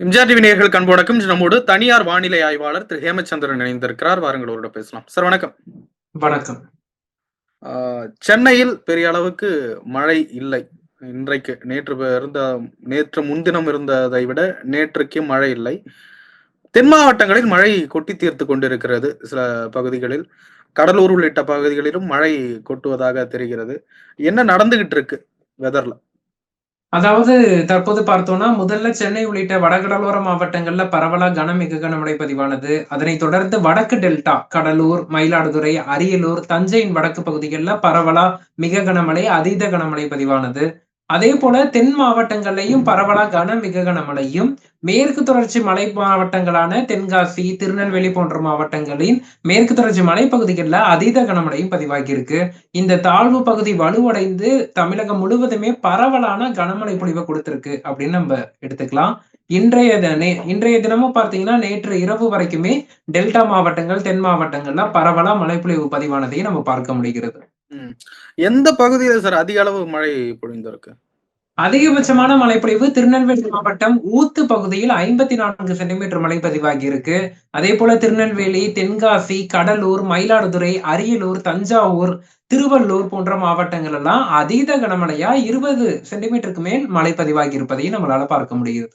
MGR TV நேயர்களுக்கு அன்பு வணக்கம். நம்மோடு தனியார் வானிலை ஆய்வாளர் திரு ஹேமச்சந்திரன் இணைந்திருக்கிறார். வாருங்கள் அவரோட பேசலாம். சார் வணக்கம். வணக்கம். சென்னையில் பெரிய அளவுக்கு மழை இல்லை. இன்றைக்கு நேற்று முன்தினம் இருந்ததை விட நேற்றுக்கு மழை இல்லை. தென் மாவட்டங்களில் மழை கொட்டி தீர்த்து கொண்டிருக்கிறது. சில பகுதிகளில் கடலூர் உள்ளிட்ட பகுதிகளிலும் மழை கொட்டுவதாக தெரிகிறது. என்ன நடந்துகிட்டு இருக்கு வெதர்ல? அதாவது தற்போது பார்த்தோம்னா, முதல்ல சென்னை உள்ளிட்ட வடகடலோர மாவட்டங்கள்ல பரவலா மிக கனமழை பதிவானது. அதனைத் தொடர்ந்து வடக்கு டெல்டா, கடலூர், மயிலாடுதுறை, அரியலூர், தஞ்சையின் வடக்கு பகுதிகளில பரவலா மிக கனமழை, அதீத கனமழை பதிவானது. அதே போல தென் மாவட்டங்கள்லயும் பரவலா மிக கனமழையும், மேற்கு தொடர்ச்சி மலை மாவட்டங்களான தென்காசி, திருநெல்வேலி போன்ற மாவட்டங்களின் மேற்கு தொடர்ச்சி மலைப்பகுதிகளில் அதீத கனமழையும் பதிவாகி இருக்கு. இந்த தாழ்வு பகுதி வலுவடைந்து தமிழகம் முழுவதுமே பரவலான கனமழை பொழிவை கொடுத்திருக்கு அப்படின்னு நம்ம எடுத்துக்கலாம். இன்றைய தினமும் பார்த்தீங்கன்னா, நேற்று இரவு வரைக்குமே டெல்டா மாவட்டங்கள், தென் மாவட்டங்கள்ல பரவலா மழைப்பொழிவு பதிவானதையும் நம்ம பார்க்க முடிகிறது. எந்த பகுதியில் சார் அதிக அளவு மழை பொழிந்திருக்கு? அதிகபட்சமான மழைப்பொழிவு திருநெல்வேலி மாவட்டம் ஊத்து பகுதியில் 54 சென்டிமீட்டர் மழை பதிவாகி இருக்கு. அதே போல திருநெல்வேலி, தென்காசி, கடலூர், மயிலாடுதுறை, அரியலூர், தஞ்சாவூர், திருவள்ளூர் போன்ற மாவட்டங்கள் எல்லாம் அதீத கனமழையா 20 சென்டிமீட்டருக்கு மேல் மழை பதிவாகி இருப்பதையும் நம்மளால பார்க்க முடியுது.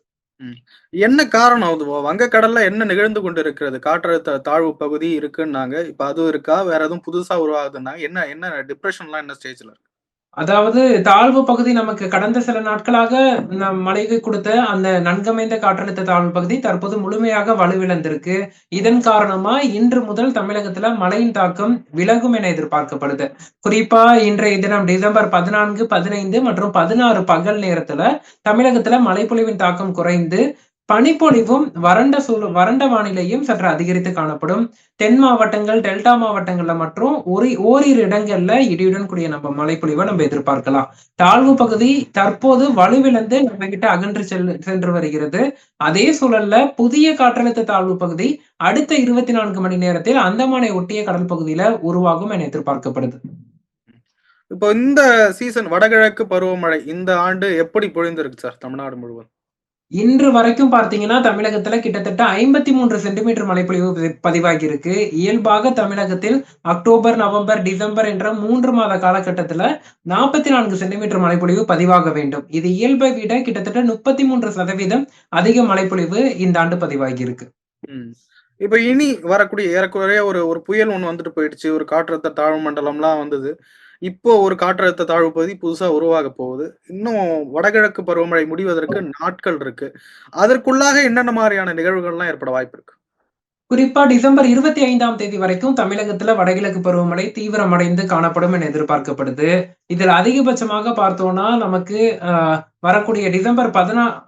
என்ன காரணம்? வங்கக்கடல்ல என்ன நிகழ்ந்து கொண்டு இருக்கிறது? காற்றழுத்த தாழ்வு பகுதி இருக்குன்னாங்க. இப்ப அதுவும் இருக்கா? வேற எதுவும் புதுசா உருவாகுதுன்னாங்க. என்ன டிப்ரெஷன்லாம் என்ன ஸ்டேஜ்ல இருக்கு? அதாவது தாழ்வு பகுதி நமக்கு கடந்த சில நாட்களாக மழைக்கு கொடுத்த அந்த நன்கமைந்த காற்றழுத்த தாழ்வு பகுதி தற்போது முழுமையாக வலுவிழந்திருக்கு. இதன் காரணமா இன்று முதல் தமிழகத்துல மழையின் தாக்கம் விலகும் என எதிர்பார்க்கப்படுது. குறிப்பா இன்றைய தினம் டிசம்பர் 14, 15 மற்றும் 16 பகல் நேரத்துல தமிழகத்துல மழைப்பொழிவின் தாக்கம் குறைந்து பனிப்பொழிவும் வறண்ட வானிலையும் சற்று அதிகரித்து காணப்படும். தென் மாவட்டங்கள், டெல்டா மாவட்டங்கள்ல மற்றும் ஓரிரு இடங்கள்ல இடியுடன் கூடிய நம்ம மழைப்பொழிவை நம்ம எதிர்பார்க்கலாம். தாழ்வு பகுதி தற்போது வலுவிழந்து நம்ம கிட்ட அகன்று சென்று வருகிறது. அதே சூழல்ல புதிய காற்றழுத்த தாழ்வு பகுதி அடுத்த 24 மணி நேரத்தில் அந்தமானை ஒட்டிய கடல் பகுதியில உருவாகும் என எதிர்பார்க்கப்படுது. இப்போ இந்த சீசன் வடகிழக்கு பருவமழை இந்த ஆண்டு எப்படி பொழிந்திருக்கு சார் தமிழ்நாடு முழுவதும்? இன்று வரைக்கும் பார்த்தீங்கன்னா, தமிழகத்துல கிட்டத்தட்ட 53 சென்டிமீட்டர் மழைப்பொழிவு பதிவாகி இருக்கு. இயல்பாக தமிழகத்தில் அக்டோபர், நவம்பர், டிசம்பர் என்ற 3 மாத காலகட்டத்துல 44 சென்டிமீட்டர் மழைப்பொழிவு பதிவாக வேண்டும். இது இயல்பை விட கிட்டத்தட்ட 33% அதிக மழைப்பொழிவு இந்த ஆண்டு பதிவாகி இருக்கு. இப்ப இனி வரக்கூடிய ஏறக்குறைய ஒரு புயல் ஒண்ணு வந்துட்டு போயிடுச்சு. ஒரு காற்றழுத்த தாழ்வு மண்டலம்லாம் வந்தது. இப்போ ஒரு காற்றழுத்த தாழ்வு பகுதி புதுசா உருவாக போகுது. இன்னும் வடகிழக்கு பருவமழை முடிவதற்கு நாட்கள் இருக்கு. அதற்குள்ளாக என்னென்ன மாரியான நிகழ்வுகள்லாம் ஏற்பட வாய்ப்பு இருக்கு? குறிப்பா டிசம்பர் 25ஆம் தேதி வரைக்கும் தமிழகத்துல வடகிழக்கு பருவமழை தீவிரமடைந்து காணப்படும் என எதிர்பார்க்கப்படுது. இதில் அதிகபட்சமாக பார்த்தோம்னா நமக்கு வரக்கூடிய டிசம்பர்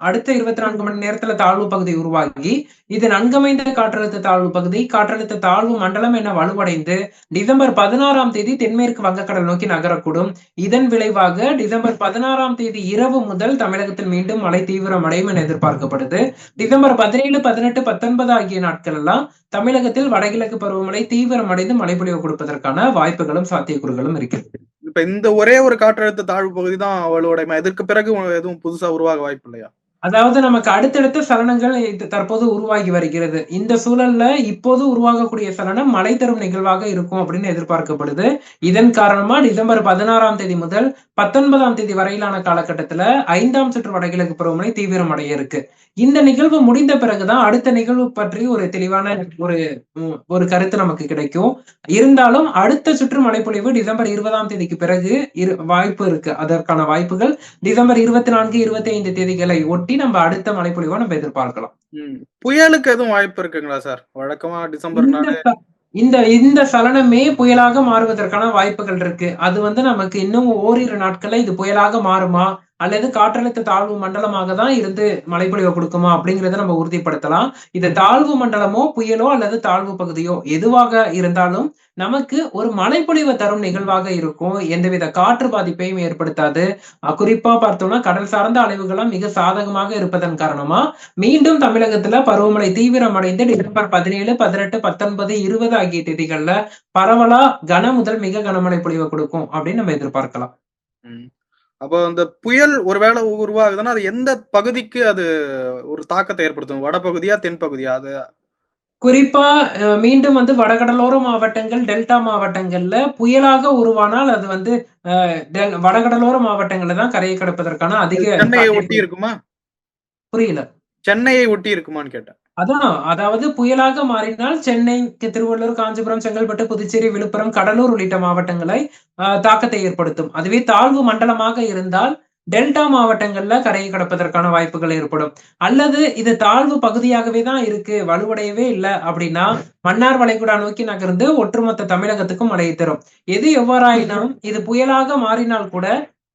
அடுத்த 24 மணி நேரத்துல தாழ்வு பகுதி உருவாகி இது நன்கமைந்த காற்றழுத்த தாழ்வு பகுதி, காற்றழுத்த தாழ்வு மண்டலம் என வலுவடைந்து டிசம்பர் 16ஆம் தேதி தென்மேற்கு வங்கக்கடல் நோக்கி நகரக்கூடும். இதன் விளைவாக டிசம்பர் 16ஆம் தேதி இரவு முதல் தமிழகத்தில் மீண்டும் மழை தீவிரமடையும் என எதிர்பார்க்கப்படுது. டிசம்பர் 17, 18, 19 ஆகிய நாட்கள் எல்லாம் தமிழகத்தில் வடகிழக்கு பருவமழை தீவிரமடைந்து மழைப்பொழிவு கொடுப்பதற்கான வாய்ப்புகளும் சாத்தியக்கூறுகளும் இருக்கிறது. இப்ப இந்த ஒரே ஒரு காற்றழுத்த தாழ்வு பகுதி தான் வலுவடையுமா? இதற்கு பிறகு எதுவும் புதுசா உருவாக வாய்ப்பு இல்லையா? அதாவது நமக்கு அடுத்தடுத்த சலனங்கள் தற்போது உருவாகி வருகிறது. இந்த சூழல்ல இப்போது உருவாகக்கூடிய சலனம் மழை தரும் நிகழ்வாக இருக்கும் அப்படின்னு எதிர்பார்க்கப்படுது. இதன் காரணமா டிசம்பர் 16ஆம் தேதி முதல் 19ஆம் தேதி வரையிலான காலகட்டத்துல 5ஆம் சுற்று வடகிழக்கு பருவமழை தீவிரமடைய இருக்கு. இந்த நிகழ்வு முடிந்த பிறகுதான் அடுத்த நிகழ்வு பற்றி ஒரு தெளிவான ஒரு கருத்து நமக்கு கிடைக்கும். இருந்தாலும் அடுத்த சுற்று மழைப்பொழிவு டிசம்பர் 20ஆம் தேதிக்கு பிறகு வாய்ப்பு இருக்கு. அதற்கான வாய்ப்புகள் டிசம்பர் 24, 25 தேதிகளை ஒட்டி நம்ம அடுத்த மழைப்பொழிவை நம்ம எதிர்பார்க்கலாம். புயலுக்கு எதுவும் வாய்ப்பு இருக்குங்களா சார்? வழக்கமா டிசம்பர் இந்த சலனமே புயலாக மாறுவதற்கான வாய்ப்புகள் இருக்கு. அது நமக்கு இன்னும் ஓரிரு நாட்கள்ல இது புயலாக மாறுமா அல்லது காற்றழுத்த தாழ்வு மண்டலமாக தான் இருந்து மழைப்பொழிவை கொடுக்குமா அப்படிங்கிறத நம்ம உறுதிப்படுத்தலாம். இது தாழ்வு மண்டலமோ புயலோ அல்லது தாழ்வு பகுதியோ எதுவாக இருந்தாலும் நமக்கு ஒரு மழைப்பொழிவை தரும் நிகழ்வாக இருக்கும். எந்தவித காற்று பாதிப்பையும் ஏற்படுத்தாது. குறிப்பா பார்த்தோம்னா கடல் சார்ந்த அலைவுகள்லாம் மிக சாதகமாக இருப்பதன் காரணமா மீண்டும் தமிழகத்துல பருவமழை தீவிரமடைந்து டிசம்பர் 17, 18, 19, 20 ஆகிய தேதிகள்ல பரவலா முதல் மிக கனமழை பொழிவை கொடுக்கும் அப்படின்னு நம்ம எதிர்பார்க்கலாம். அப்போ அந்த புயல் ஒருவேளை உருவாகுதுன்னா, அது எந்த பகுதிக்கு அது ஒரு தாக்கத்த ஏற்படுத்தும்? வடபகுதியா? தென்பகுதியா? அது குறிப்பா மீண்டும் வந்து வடகடலோர மாவட்டங்கள், டெல்டா மாவட்டங்கள்ல புயலாக உருவானால் அது வந்து வடகடலோர மாவட்டங்கள்ல தான் கரையை கடப்பதற்கான அது அதிக சென்னைய ஒட்டி சாத்தியக்கூறு. இருக்குமா? புரியல. சென்னையை ஒட்டி இருக்குமான்னு கேட்டேன். அதான். அதாவது புயலாக மாறினால் சென்னைக்கு திருவள்ளூர், காஞ்சிபுரம், செங்கல்பட்டு, புதுச்சேரி, விழுப்புரம், கடலூர் உள்ளிட்ட மாவட்டங்களை தாக்கத்தை ஏற்படுத்தும். அதுவே தாழ்வு மண்டலமாக இருந்தால் டெல்டா மாவட்டங்கள்ல கரையை கடப்பதற்கான வாய்ப்புகள் ஏற்படும். அல்லது இது தாழ்வு பகுதியாகவே தான் இருக்கு, வலுவடையவே இல்ல அப்படின்னா, மன்னார் வளைகுடா நோக்கி நகர்ந்து ஒட்டுமொத்த தமிழகத்துக்கும் மழையை தரும். எது எவ்வாறாயினும் இது புயலாக மாறினால் கூட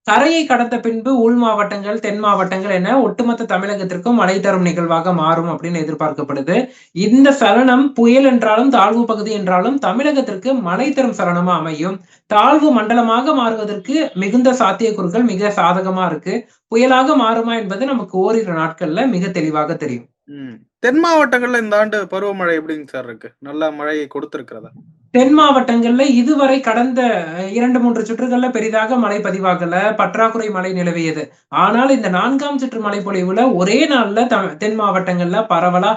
கரையை கடந்த பின்பு உள் மாவட்டங்கள், தென் மாவட்டங்கள் என ஒட்டுமொத்த தமிழகத்திற்கும் மழை தரும் நிகழ்வாக மாறும் அப்படின்னு எதிர்பார்க்கப்படுது. இந்த சலனம் புயல் என்றாலும், தாழ்வு பகுதி என்றாலும் தமிழகத்திற்கு மழை தரும் சலனமா அமையும். தாழ்வு மண்டலமாக மாறுவதற்கு மிகுந்த சாத்தியக்கூறுகள் மிக சாதகமா இருக்கு. புயலாக மாறுமா என்பது நமக்கு ஓரிரு நாட்கள்ல மிக தெளிவாக தெரியும். ம். தென் மாவட்டங்கள்ல இந்த ஆண்டு பருவமழை எப்படிங்க சார் இருக்கு? நல்ல மழையை கொடுத்திருக்கிறதா? தென் மாவட்டங்கள்ல இதுவரை கடந்த 2, 3 சுற்றுகள்ல பெரிதாக மழை பதிவாகல. பற்றாக்குறை மழை நிலவியது. ஆனால் இந்த 4ஆம் சுற்று மழைப்பொழிவுல ஒரே நாள்ல தென் மாவட்டங்கள்ல பரவலா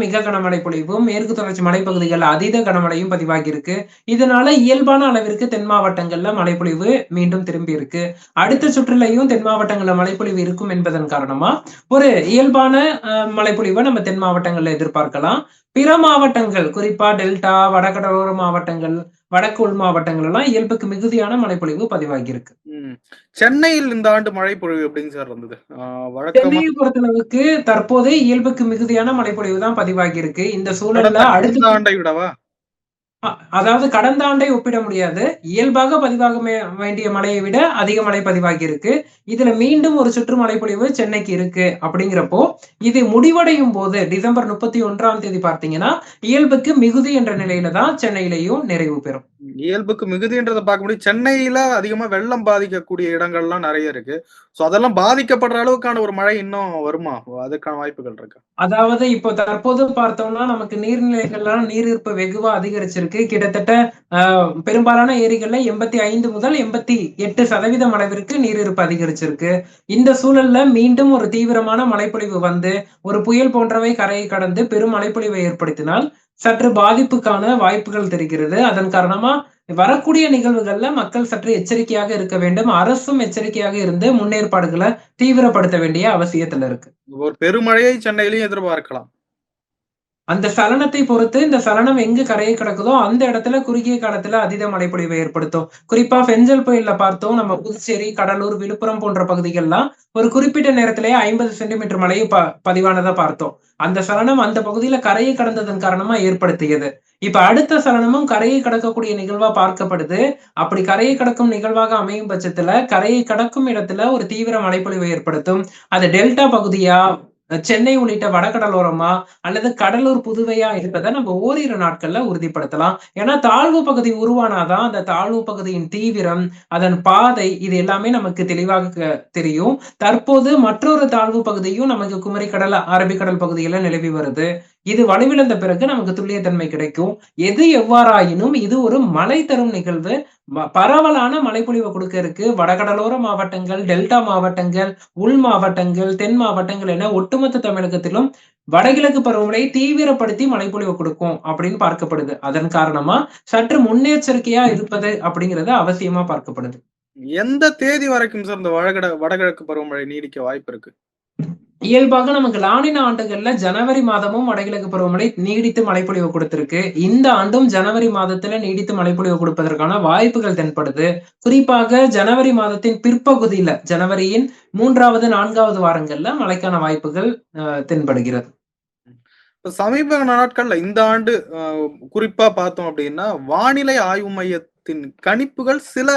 மிக கனமழை பொழிவும், மேற்கு தொடர்ச்சி மலைப்பகுதிகள்ல அதீத கனமழையும் பதிவாகியிருக்கு. இதனால இயல்பான அளவிற்கு தென் மாவட்டங்கள்ல மழைப்பொழிவு மீண்டும் திரும்பி இருக்கு. அடுத்த சுற்றுலயும் தென் மாவட்டங்கள்ல மழைப்பொழிவு இருக்கும் என்பதன் காரணமா, ஒரு இயல்பான மழைப்பொழிவ நம்ம தென் மாவட்டங்கள்ல எதிர்பார்க்கலாம். பிற மாவட்டங்கள், குறிப்பா டெல்டா, வடகடலோர மாவட்டங்கள், வடக்கு உள் மாவட்டங்கள் எல்லாம் இயல்புக்கு மிகுதியான மழைப்பொழிவு பதிவாகியிருக்கு. ம். சென்னையில் இந்த ஆண்டு மழை பொழிவு எப்படிங்க சார் இருந்தது? வழக்கமா சென்னையை பொறுத்தளவுக்கு தற்போது இயல்புக்கு மிகுதியான மழைப்பொழிவு தான் பதிவாகியிருக்கு. இந்த சூழல்ல கடந்த கடந்த அடுத்த ஆண்டை விடவா? அதாவது கடந்த ஆண்டை ஒப்பிட முடியாது. இயல்பாக பதிவாக வேண்டிய மழையை விட அதிக மழை பதிவாகி இருக்கு. இதுல மீண்டும் ஒரு சுற்று மழைப்பொழிவு சென்னைக்கு இருக்கு. அப்படிங்கிறப்போ, இது முடிவடையும் போது டிசம்பர் 31ஆம் தேதி பார்த்தீங்கன்னா, இயல்புக்கு மிகுதி என்ற நிலையில தான் சென்னையிலயும் நிறைவு பெறும். இயல்புக்கு மிகுதின்றத பார்க்க முடியும். சென்னையில அதிகமா வெள்ளம் பாதிக்கக்கூடிய இடங்கள்லாம் நெறைய இருக்கு. ஸோ அதெல்லாம் பாதிக்கப்படுற அளவுக்கான ஒரு மழை இன்னும் வருமா? அதுக்கான வாய்ப்புகள் இருக்கா? அதாவது இப்போ தற்போது பார்த்தோம்னா, நமக்கு நீர்நிலைகள்லாம் நீர்யிருப்பு வெகுவா அதிகரிச்சிருக்கு. கிட்டத்தட்ட அ பெரும்பாலான ஏரிகள்ல 85 முதல் 88% அளவிற்கு நீர்யிருப்பு அதிகரிச்சிருக்கு. இந்த சூழல்ல மீண்டும் ஒரு தீவிரமான மழைப்பொழிவு வந்து, ஒரு புயல் போன்றவை கரையை கடந்து பெரும் மழைப்பொழிவை ஏற்படுத்தினால், சற்று பாதிப்புக்கான வாய்ப்புகள் தெரிகிறது. அதன் காரணமா வரக்கூடிய நிகழ்வுகள்ல மக்கள் சற்று எச்சரிக்கையாக இருக்க வேண்டும். அரசும் எச்சரிக்கையாக இருந்து முன்னேற்பாடுகள தீவிரப்படுத்த வேண்டிய அவசியத்துல இருக்கு. ஒரு பெருமழையை சென்னையிலயும் எதிர்பார்க்கலாம். அந்த சலனத்தை பொறுத்து, இந்த சலனம் எங்கு கரையை கடக்குதோ, அந்த இடத்துல குறுகிய காலத்துல அதீத மழைப்பொழிவை ஏற்படுத்தும். குறிப்பா பெஞ்சல் புயல்ல பார்த்தோம். நம்ம புதுச்சேரி, கடலூர், விழுப்புரம் போன்ற பகுதிகள்லாம் ஒரு குறிப்பிட்ட நேரத்திலேயே 50 சென்டிமீட்டர் மழை பதிவானதா பார்த்தோம். அந்த சலனம் அந்த பகுதியில கரையை கடந்ததன் காரணமா ஏற்படுத்தியது. இப்ப அடுத்த சலனமும் கரையை கடக்கக்கூடிய நிகழ்வா பார்க்கப்படுது. அப்படி கரையை கடக்கும் நிகழ்வாக அமையும் பட்சத்துல, கரையை கடக்கும் இடத்துல ஒரு தீவிர மழைப்பொழிவை ஏற்படுத்தும். அது டெல்டா பகுதியா, சென்னை உள்ளிட்ட வடகடலோரமா அல்லது கடலூர், புதுவையா இருப்பத நம்ம ஓரிரு நாட்கள்ல உறுதிப்படுத்தலாம். ஏன்னா தாழ்வு பகுதி உருவானாதான் அந்த தாழ்வு பகுதியின் தீவிரம், அதன் பாதை இது எல்லாமே நமக்கு தெளிவாக தெரியும். தற்போது மற்றொரு தாழ்வு பகுதியும் நமக்கு குமரிக்கடல், அரபிக்கடல் பகுதியில நிலவி வருது. இது வலுவிழந்த பிறகு நமக்கு துல்லியத்தன்மை கிடைக்கும். எது எவ்வாறாயினும் இது ஒரு மழை தரும் நிகழ்வு. பரவலான மழைப்பொழிவு கொடுக்க இருக்கு. வடகடலோர மாவட்டங்கள், டெல்டா மாவட்டங்கள், உள் மாவட்டங்கள், தென் மாவட்டங்கள் என ஒட்டுமொத்த தமிழகத்திலும் வடகிழக்கு பருவமழை தீவிரப்படுத்தி மழைப்பொழிவு கொடுக்கும் அப்படின்னு பார்க்கப்படுது. அதன் காரணமா சற்று முன்னெச்சரிக்கையா இருப்பது அப்படிங்கிறது அவசியமா பார்க்கப்படுது. எந்த தேதி வரைக்கும் சார் இந்த வடகிழக்கு பருவமழை நீடிக்க வாய்ப்பு இருக்கு? இயல்பாக நமக்கு லானினா ஆண்டுகள்ல ஜனவரி மாதமும் வடகிழக்கு பருவமழை நீடித்து மழைப்பொழிவு கொடுத்திருக்கு. இந்த ஆண்டும் ஜனவரி மாதத்துல நீடித்து மழைப்பொழிவு கொடுப்பதற்கான வாய்ப்புகள் தென்படுது. குறிப்பாக ஜனவரி மாதத்தின் பிற்பகுதியில, ஜனவரியின் 3வது, 4வது வாரங்கள்ல மழைக்கான வாய்ப்புகள் தென்படுகிறது. இப்ப சமீப நாட்கள்ல இந்த ஆண்டு குறிப்பா பார்த்தோம் அப்படின்னா, வானிலை ஆய்வு மையத்தின் கணிப்புகள் சில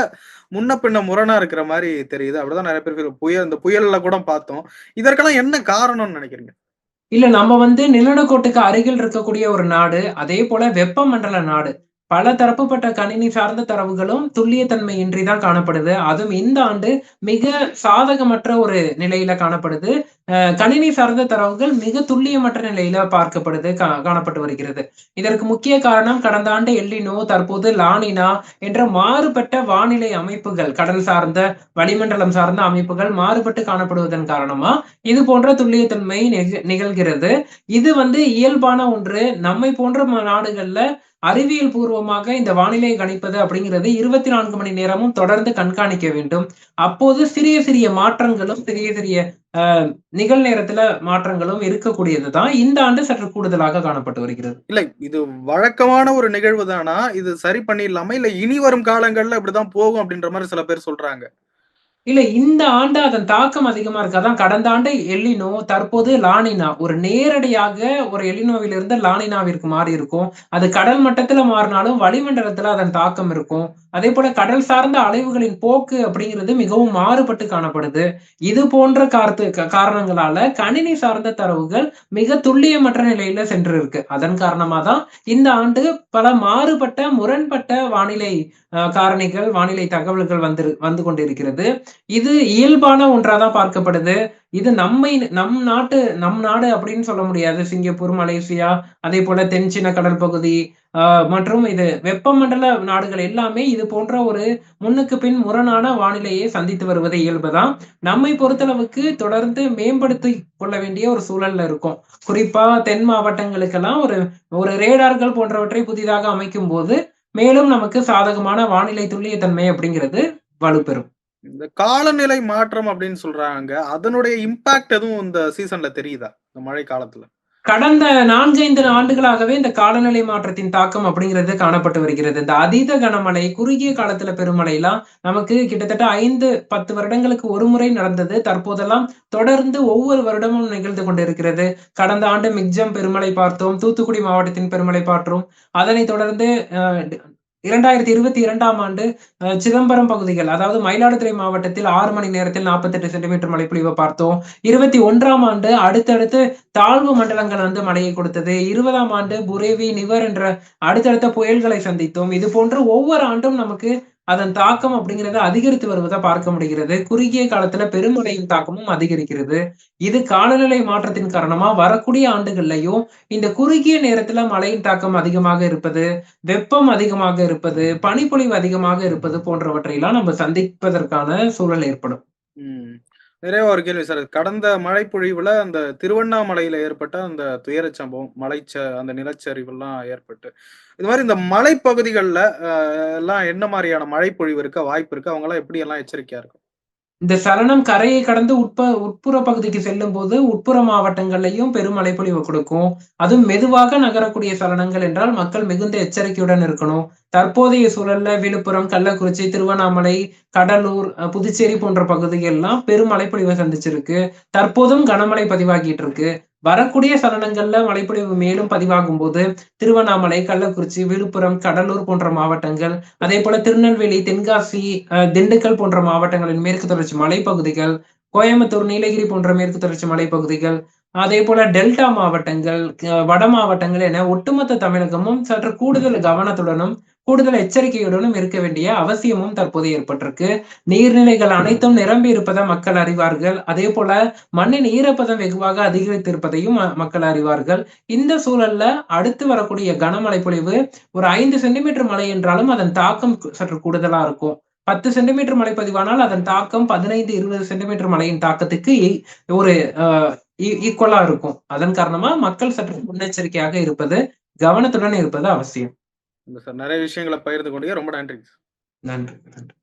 முன்ன பின்ன முரணா இருக்கிற மாரி தெரியுது. அப்படிதான் நெறைய பேர் இந்த புயல்ல கூட பார்த்தோம். இதற்கெல்லாம் என்ன காரணம்னு நெனைக்கிறீங்க? இல்ல நம்ம வந்து நிலநடுக்கோட்டுக்கு அருகில் இருக்கக்கூடிய ஒரு நாடு. அதேபோல வெப்பமண்டல நாடு. பல தரப்புப்பட்ட கணினி சார்ந்த தரவுகளும் துல்லியத்தன்மை இன்றி தான் காணப்படுது. அதுவும் இந்த ஆண்டு மிக சாதகமற்ற ஒரு நிலையில காணப்படுது. கணினி சார்ந்த தரவுகள் மிக துல்லியமற்ற நிலையில பார்க்கப்படுது, காணப்பட்டு வருகிறது. இதற்கு முக்கிய காரணம் கடந்த ஆண்டு எல்னினோ, தற்போது லானினா என்ற மாறுபட்ட வானிலை அமைப்புகள், கடல் சார்ந்த, வளிமண்டலம் சார்ந்த அமைப்புகள் மாறுபட்டு காணப்படுவதன் காரணமா, இது போன்ற துல்லியத்தன்மை நிகழ்கிறது. இது இயல்பான ஒன்று. நம்மை போன்ற நாடுகள்ல அறிவியல் பூர்வமாக இந்த வானிலை கணிப்பது அப்படிங்கிறது 24 மணி நேரமும் தொடர்ந்து கண்காணிக்க வேண்டும். அப்போது சிறிய சிறிய மாற்றங்களும், சிறிய சிறிய அ நிகழ்நேரத்துல மாற்றங்களும் இருக்கக்கூடியதுதான். இந்த ஆண்டு சற்று கூடுதலாக காணப்பட்டு வருகிறது. இல்ல இது வழக்கமான ஒரு நிகழ்வு தானா? இது சரி பண்ணிடலாமா? இல்ல இனி வரும் காலங்கள்ல இப்படிதான் போகும் அப்படின்ற மாரி சில பேர் சொல்றாங்க. இல்ல இந்த ஆண்டு அதன் தாக்கம் அதிகமா இருக்கு. அதான் கடந்த ஆண்டு எல்னினோ, தற்போது லானினா. ஒரு நேரடியாக ஒரு எல்னினோவிலிருந்து லானினாவிற்கு மாறியிருக்கும். அது கடல் மட்டத்துல மாறினாலும் வளிமண்டலத்துல அதன் தாக்கம் இருக்கும். அதேபோல கடல் சார்ந்த அலைவுகளின் போக்கு அப்படிங்கிறது மிகவும் மாறுபட்டு காணப்படுது. இது போன்ற காரணங்களால கணினி சார்ந்த தரவுகள் மிக துல்லியமற்ற நிலையில சென்றிருக்கு. அதன் காரணமா தான் இந்த ஆண்டு பல மாறுபட்ட, முரண்பட்ட வானிலை காரணிகள், வானிலை தகவல்கள் வந்து கொண்டிருக்கிறது. இது இயல்பான ஒன்றா தான் பார்க்கப்படுது. இது நம் நாடு அப்படின்னு சொல்ல முடியாது. சிங்கப்பூர், மலேசியா, அதேபோல தென் சீன கடல் பகுதி, அ மற்றும் இது வெப்பமண்டல நாடுகள் எல்லாமே இது போன்ற ஒரு முன்னுக்கு பின் முரணான வானிலையை சந்தித்து வருவது இயல்புதான். நம்மை பொறுத்தளவுக்கு தொடர்ந்து மேம்படுத்திக் கொள்ள வேண்டிய ஒரு சூழல்ல இருக்கோம். குறிப்பா தென் மாவட்டங்களுக்கெல்லாம் ஒரு ஒரு ரேடார்கள் போன்றவற்றை புதிதாக அமைக்கும்போது, மேலும் நமக்கு சாதகமான வானிலை துல்லியத்தன்மை அப்படிங்கிறது வலுப்பெறும். இந்த காலநிலை மாற்றம் அப்படின்னு சொல்றாங்க. அதனுடைய இம்பாக்ட் எதுவும் இந்த சீசன்ல தெரியுதா? இந்த மழை காலத்துல? கடந்த 4, 5 ஆண்டுகளாகவே இந்த காலநிலை மாற்றத்தின் தாக்கம் அப்படிங்கிறது காணப்பட்டு வருகிறது. இந்த அதீத கனமழை, குறுகிய காலத்துல பெருமழைலாம் நமக்கு கிட்டத்தட்ட 5, 10 வருடங்களுக்கு ஒரு முறை நடந்தது. தற்போதெல்லாம் தொடர்ந்து ஒவ்வொரு வருடமும் நிகழ்ந்து கொண்டிருக்கிறது. கடந்த ஆண்டு மிக்ஜாம் பெருமழை பார்த்தோம். தூத்துக்குடி மாவட்டத்தின் பெருமழை பார்த்தோம். அதனைத் தொடர்ந்து அ 2022ஆம் ஆண்டு சிதம்பரம் பகுதிகள், அதாவது மயிலாடுதுறை மாவட்டத்தில் 6 மணி நேரத்தில் 48 சென்டிமீட்டர் மழைப்பொழிவ பார்த்தோம். 21ஆம் ஆண்டு அடுத்தடுத்து தாழ்வு மண்டலங்கள் மழையை கொடுத்தது. 20ஆம் ஆண்டு புரேவி, நிவர் என்ற அடுத்தடுத்த புயல்களை சந்தித்தோம். இது போன்று ஒவ்வொரு ஆண்டும் நமக்கு அதன் தாக்கம் அப்படிங்கிறது அதிகரித்து வருவத பார்க்க முடிகிறது. குறுகிய காலத்துல பெருமழையின் தாக்கமும் அதிகரிக்கிறது. இது காலநிலை மாற்றத்தின் காரணமா வரக்கூடிய ஆண்டுகள்லயும் இந்த குறுகிய நேரத்துல மழையின் தாக்கம் அதிகமாக இருப்பது, வெப்பம் அதிகமாக இருப்பது, பனிப்பொழிவு அதிகமாக இருப்பது போன்றவற்றையெல்லாம் நம்ம சந்திப்பதற்கான சூழல் ஏற்படும். ம். நிறைவா ஒரு கேள்வி சார். கடந்த மழைப்பொழிவுல அந்த திருவண்ணாமலையில ஏற்பட்ட அந்த துயரச் சம்பவம், அந்த நிலச்சரிவுலாம் ஏற்பட்டு, இது மாரி இந்த மலைப்பகுதிகள்ல எல்லாம் என்ன மாரியான மழைப்பொழிவு இருக்க வாய்ப்பு இருக்கு? அவங்கலாம் எப்படியெல்லாம் எச்சரிக்கையா இருக்கணும்? இந்த சலனம் கரையை கடந்து உட்புற பகுதிக்கு செல்லும்போது, உட்புற மாவட்டங்கள்லயும் பெரும் மழைப்பொழிவு கொடுக்கும். அதுவும் மெதுவாக நகரக்கூடிய சலனங்கள் என்றால் மக்கள் மிகுந்த எச்சரிக்கையுடன் இருக்கணும். தற்போதைய சூழல்ல விழுப்புரம், கள்ளக்குறிச்சி, திருவண்ணாமலை, கடலூர், புதுச்சேரி போன்ற பகுதிகள்லாம் பெரும் மழைப்பொழிவை சந்திச்சிருக்கு. தற்போதும் கனமழை பதிவாகிட்டு இருக்கு. வரக்கூடிய சலனங்கள்ல மழைப்பொழிவு மேலும் பதிவாகும்போது, திருவண்ணாமலை, கள்ளக்குறிச்சி, விழுப்புரம், கடலூர் போன்ற மாவட்டங்கள், அதேபோல திருநெல்வேலி, தென்காசி, திண்டுக்கல் போன்ற மாவட்டங்களின் மேற்கு தொடர்ச்சி மலைப்பகுதிகள், கோயம்புத்தூர், நீலகிரி போன்ற மேற்கு தொடர்ச்சி மலைப்பகுதிகள், அதேபோல டெல்டா மாவட்டங்கள், வட மாவட்டங்கள் என ஒட்டுமொத்த தமிழகமும் சற்று கூடுதல் கவனத்துடனும், கூடுதல் எச்சரிக்கையுடனும் இருக்க வேண்டிய அவசியமும் தற்போது ஏற்பட்டிருக்கு. நீர்நிலைகள் அனைத்தும் நிரம்பி இருப்பதை மக்கள் அறிவார்கள். அதேபோல மண்ணின் ஈரப்பதம் வெகுவாக அதிகரித்திருப்பதையும் மக்கள் அறிவார்கள். இந்த சூழல்ல அடுத்து வரக்கூடிய கனமழை பொழிவு ஒரு 5 சென்டிமீட்டர் மழை என்றாலும் அதன் தாக்கம் சற்று கூடுதலா இருக்கும். 10 சென்டிமீட்டர் மழை பதிவானால் அதன் தாக்கம் 15, 20 சென்டிமீட்டர் மழையின் தாக்கத்துக்கு ஒரு அ ஈக்குவலா இருக்கும். அதன் காரணமா மக்கள் சற்று முன்னெச்சரிக்கையாக இருப்பது, கவனத்துடன் இருப்பது அவசியம். இல்ல சார். நெறைய விஷயங்கள பகிர்ந்து கொண்டீங்க. ரொம்ப நன்றி. நன்றி. நன்றி.